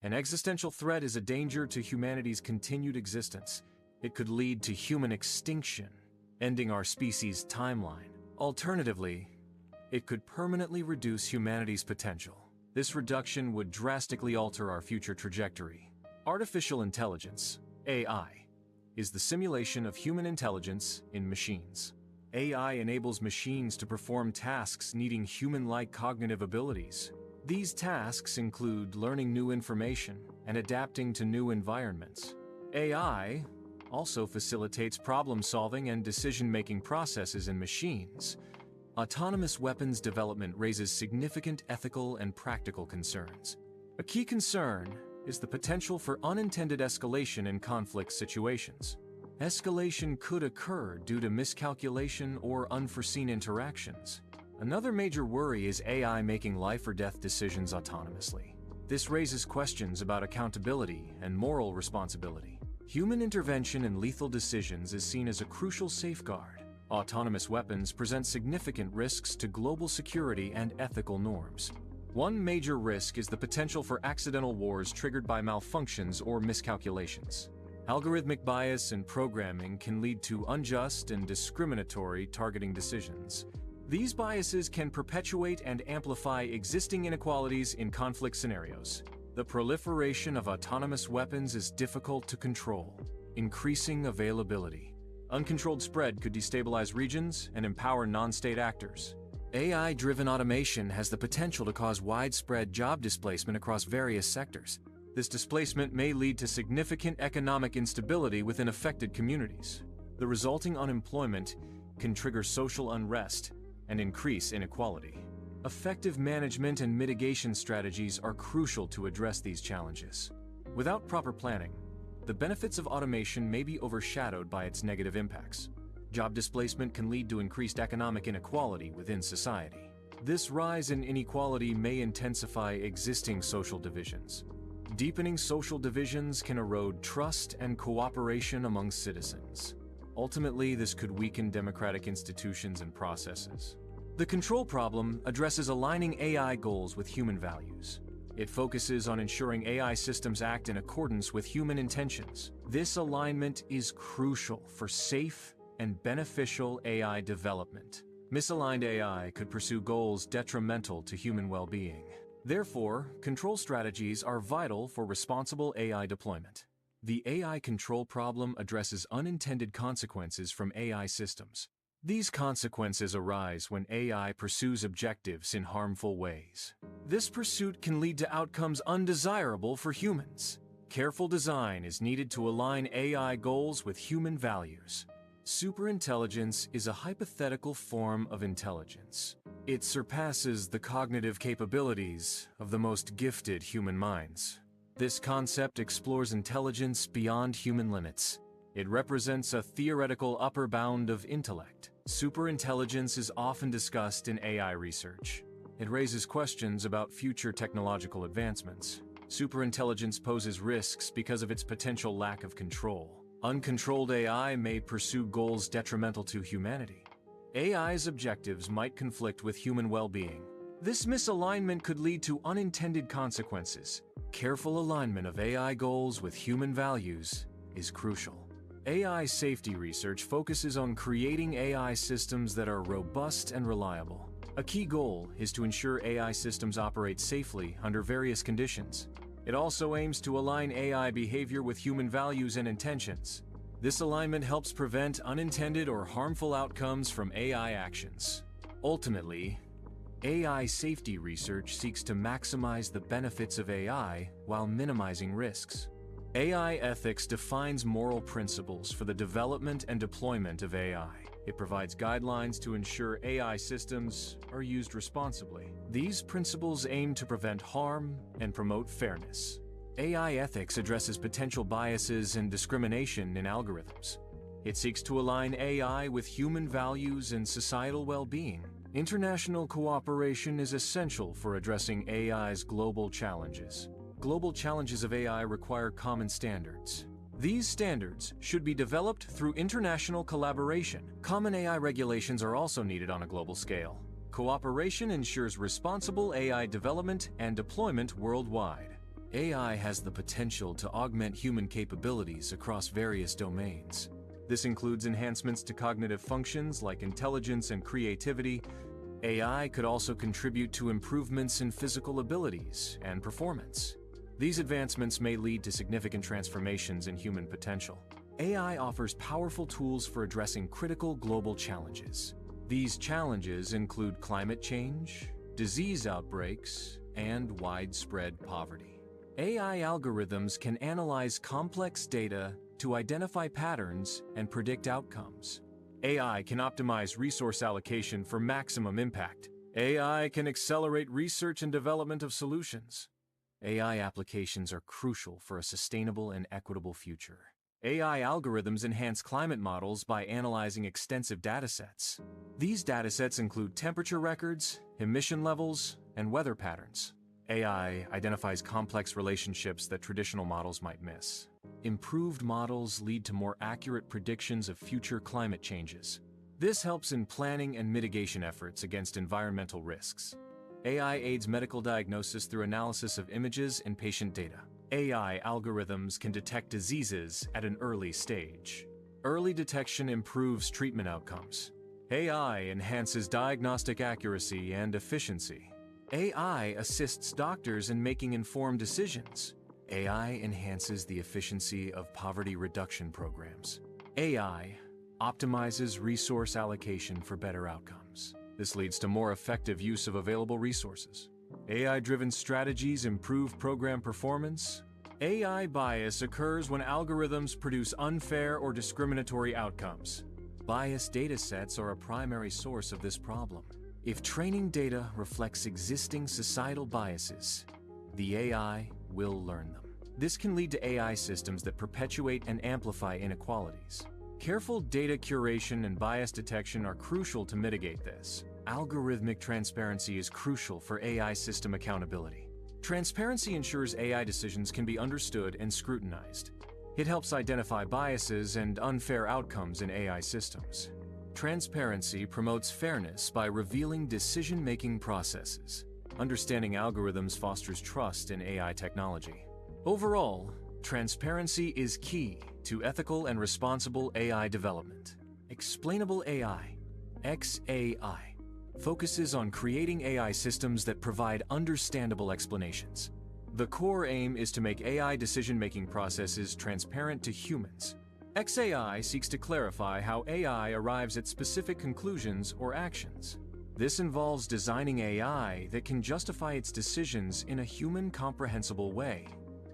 An existential threat is a danger to humanity's continued existence. It could lead to human extinction, ending our species' timeline. Alternatively, it could permanently reduce humanity's potential. This reduction would drastically alter our future trajectory. Artificial intelligence, AI, is the simulation of human intelligence in machines. AI enables machines to perform tasks needing human-like cognitive abilities. These tasks include learning new information and adapting to new environments. AI also facilitates problem-solving and decision-making processes in machines. Autonomous weapons development raises significant ethical and practical concerns. A key concern is the potential for unintended escalation in conflict situations. Escalation could occur due to miscalculation or unforeseen interactions. Another major worry is AI making life or death decisions autonomously. This raises questions about accountability and moral responsibility. Human intervention in lethal decisions is seen as a crucial safeguard. Autonomous weapons present significant risks to global security and ethical norms. One major risk is the potential for accidental wars triggered by malfunctions or miscalculations. Algorithmic bias in programming can lead to unjust and discriminatory targeting decisions. These biases can perpetuate and amplify existing inequalities in conflict scenarios. The proliferation of autonomous weapons is difficult to control, increasing availability. Uncontrolled spread could destabilize regions and empower non-state actors. AI-driven automation has the potential to cause widespread job displacement across various sectors. This displacement may lead to significant economic instability within affected communities. The resulting unemployment can trigger social unrest and increase inequality. Effective management and mitigation strategies are crucial to address these challenges. Without proper planning, the benefits of automation may be overshadowed by its negative impacts. Job displacement can lead to increased economic inequality within society. This rise in inequality may intensify existing social divisions. Deepening social divisions can erode trust and cooperation among citizens. Ultimately, this could weaken democratic institutions and processes. The control problem addresses aligning AI goals with human values. It focuses on ensuring AI systems act in accordance with human intentions. This alignment is crucial for safe and beneficial AI development. Misaligned AI could pursue goals detrimental to human well-being. Therefore, control strategies are vital for responsible AI deployment. The AI control problem addresses unintended consequences from AI systems. These consequences arise when AI pursues objectives in harmful ways. This pursuit can lead to outcomes undesirable for humans. Careful design is needed to align AI goals with human values. Superintelligence is a hypothetical form of intelligence. It surpasses the cognitive capabilities of the most gifted human minds. This concept explores intelligence beyond human limits. It represents a theoretical upper bound of intellect. Superintelligence is often discussed in AI research. It raises questions about future technological advancements. Superintelligence poses risks because of its potential lack of control. Uncontrolled AI may pursue goals detrimental to humanity. AI's objectives might conflict with human well-being. This misalignment could lead to unintended consequences. Careful alignment of AI goals with human values is crucial. AI safety research focuses on creating AI systems that are robust and reliable. A key goal is to ensure AI systems operate safely under various conditions. It also aims to align AI behavior with human values and intentions. This alignment helps prevent unintended or harmful outcomes from AI actions. Ultimately, AI safety research seeks to maximize the benefits of AI while minimizing risks. AI ethics defines moral principles for the development and deployment of AI. It provides guidelines to ensure AI systems are used responsibly. These principles aim to prevent harm and promote fairness. AI ethics addresses potential biases and discrimination in algorithms. It seeks to align AI with human values and societal well-being. International cooperation is essential for addressing AI's global challenges. Global challenges of AI require common standards. These standards should be developed through international collaboration. Common AI regulations are also needed on a global scale. Cooperation ensures responsible AI development and deployment worldwide. AI has the potential to augment human capabilities across various domains. This includes enhancements to cognitive functions like intelligence and creativity. AI could also contribute to improvements in physical abilities and performance. These advancements may lead to significant transformations in human potential. AI offers powerful tools for addressing critical global challenges. These challenges include climate change, disease outbreaks, and widespread poverty. AI algorithms can analyze complex data to identify patterns and predict outcomes. AI can optimize resource allocation for maximum impact. AI can accelerate research and development of solutions. AI applications are crucial for a sustainable and equitable future. AI algorithms enhance climate models by analyzing extensive datasets. These datasets include temperature records, emission levels, and weather patterns. AI identifies complex relationships that traditional models might miss. Improved models lead to more accurate predictions of future climate changes. This helps in planning and mitigation efforts against environmental risks. AI aids medical diagnosis through analysis of images and patient data. AI algorithms can detect diseases at an early stage. Early detection improves treatment outcomes. AI enhances diagnostic accuracy and efficiency. AI assists doctors in making informed decisions. AI enhances the efficiency of poverty reduction programs. AI optimizes resource allocation for better outcomes. This leads to more effective use of available resources. AI-driven strategies improve program performance. AI bias occurs when algorithms produce unfair or discriminatory outcomes. Biased datasets are a primary source of this problem. If training data reflects existing societal biases, the AI will learn them. This can lead to AI systems that perpetuate and amplify inequalities. Careful data curation and bias detection are crucial to mitigate this. Algorithmic transparency is crucial for AI system accountability. Transparency ensures AI decisions can be understood and scrutinized. It helps identify biases and unfair outcomes in AI systems. Transparency promotes fairness by revealing decision-making processes. Understanding algorithms fosters trust in AI technology. Overall, transparency is key to ethical and responsible AI development. Explainable AI, XAI, focuses on creating AI systems that provide understandable explanations. The core aim is to make AI decision-making processes transparent to humans. XAI seeks to clarify how AI arrives at specific conclusions or actions. This involves designing AI that can justify its decisions in a human-comprehensible way.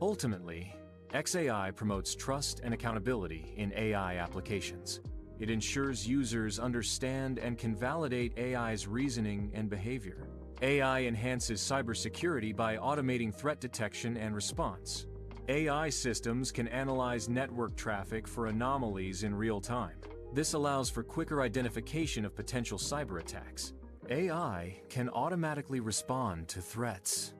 Ultimately, XAI promotes trust and accountability in AI applications. It ensures users understand and can validate AI's reasoning and behavior. AI enhances cybersecurity by automating threat detection and response. AI systems can analyze network traffic for anomalies in real time. This allows for quicker identification of potential cyber attacks. AI can automatically respond to threats,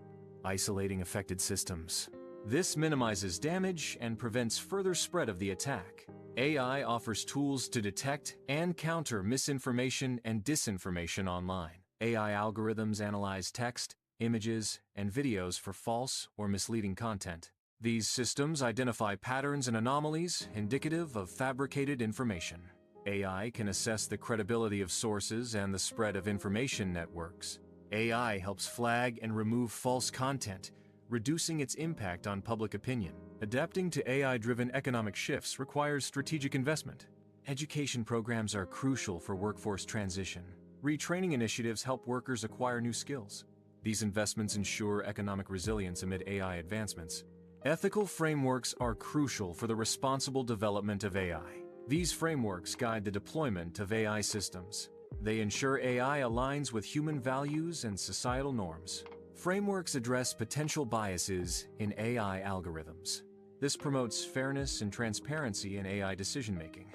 isolating affected systems. This minimizes damage and prevents further spread of the attack. AI offers tools to detect and counter misinformation and disinformation online. AI algorithms analyze text, images, and videos for false or misleading content. These systems identify patterns and anomalies indicative of fabricated information. AI can assess the credibility of sources and the spread of information networks. AI helps flag and remove false content, reducing its impact on public opinion. Adapting to AI-driven economic shifts requires strategic investment. Education programs are crucial for workforce transition. Retraining initiatives help workers acquire new skills. These investments ensure economic resilience amid AI advancements. Ethical frameworks are crucial for the responsible development of AI. These frameworks guide the deployment of AI systems. They ensure AI aligns with human values and societal norms. Frameworks address potential biases in AI algorithms. This promotes fairness and transparency in AI decision-making.